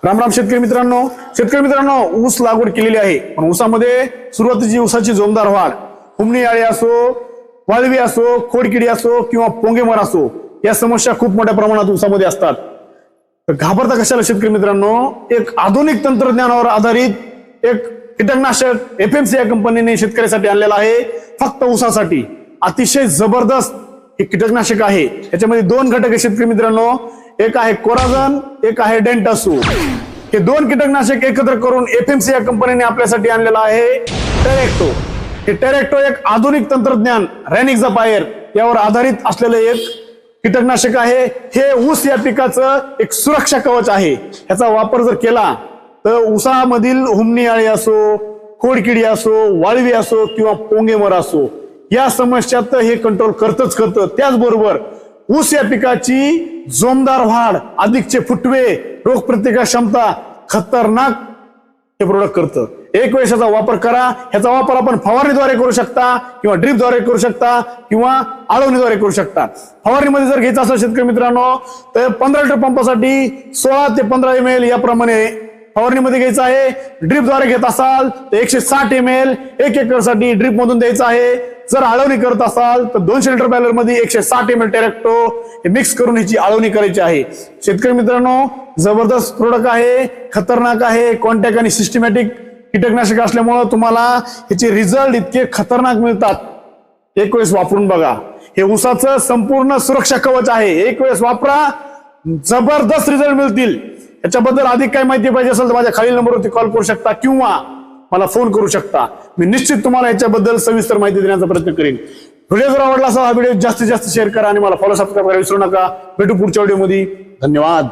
राम राम शेतकरी मित्रांनो, ऊस लागवड केलेली आहे, पण ऊसामध्ये सुरुवातीची ऊसाची जोमदार वाढ, हुमणी अळी असो, वाळवी असो, खोडकिडी असो किंवा पोंगेमर असो, या समस्या खूप मोठ्या प्रमाणात ऊसामध्ये असतात. तर घाबरता कशाला शेतकरी मित्रांनो, एक आधुनिक तंत्रज्ञानावर आधारित एक कीटकनाशक एफएमसी या कंपनीने शेतकऱ्यासाठी आणलेला आहे. फक्त ऊसासाठी अतिशय जबरदस्त हे कीटकनाशक आहे. याच्यामध्ये दोन घटक आहेत शेतकरी मित्रांनो, एक आहे कोराझन, एक आहे डेंटासू. हे दोन कीटकनाशक एकत्र करून एफएमसी या कंपनीने आपल्यासाठी आणलेला आहे टेरेक्टो. हे टेरेक्टो एक आधुनिक तंत्रज्ञान रॅनिक्झापायर यावर आधारित असलेले एक कीटकनाशक आहे. हे ऊस या पिकाचं एक सुरक्षा कवच आहे. याचा वापर जर केला तर ऊसामधील हुमणी अळी असो, खोडकिडी असो, वाळवी असो किंवा पोंगेमर असो, या समस्यात हे कंट्रोल करतच करतं. त्याचबरोबर ऊस या पिकाची जोमदार वाढ, अधिकचे फुटवे, रोगप्रतिकार क्षमता खतरनाक हे प्रोडक्ट करतं. एक वेळेस याचा वापर करा. ह्याचा वापर आपण फवारणीद्वारे करू शकता किंवा ड्रिपद्वारे करू शकता किंवा आळवणीद्वारे करू शकता. फवारणीमध्ये जर घ्यायचं असेल शेतकरी मित्रांनो तर 15 लिटर पंपासाठी 16 ते 15 ml याप्रमाणे फवारणीमध्ये घ्यायचं आहे. ड्रिपद्वारे घेत असाल तर 160 ml 1 एकरसाठी ड्रिप मधून द्यायचं आहे. जर आळवणी करत असाल तर 200 लिटर बॅलर मध्ये 160 ml टेरेक्टो हे मिक्स करून ह्याची आळवणी करायची आहे. शेतकरी मित्रांनो, जबरदस्त प्रोडक्ट आहे, खतरनाक आहे. कॉन्टॅक्ट आणि सिस्टमॅटिक कीटकनाशक असल्यामुळे तुम्हाला ह्याचे रिझल्ट इतके खतरनाक मिळतात. एक वेळेस वापरून बघा. हे ऊसाचं संपूर्ण सुरक्षा कवच आहे. एक वेळेस वापरा, जबरदस्त रिझल्ट मिळतील. याच्याबद्दल अधिक काही माहिती पाहिजे असेल तर माझ्या खालील नंबरवरती कॉल करू शकता किंवा मला फोन करू शकता. मी निश्चित तुम्हाला याच्याबद्दल सविस्तर माहिती देण्याचा प्रयत्न करेन. व्हिडिओ जर आवडला असेल हा व्हिडिओ जास्तीत जास्त शेअर करा आणि मला फॉलो सबस्क्राईब करायला विसरू नका. भेटू पुढच्या व्हिडिओमध्ये. धन्यवाद.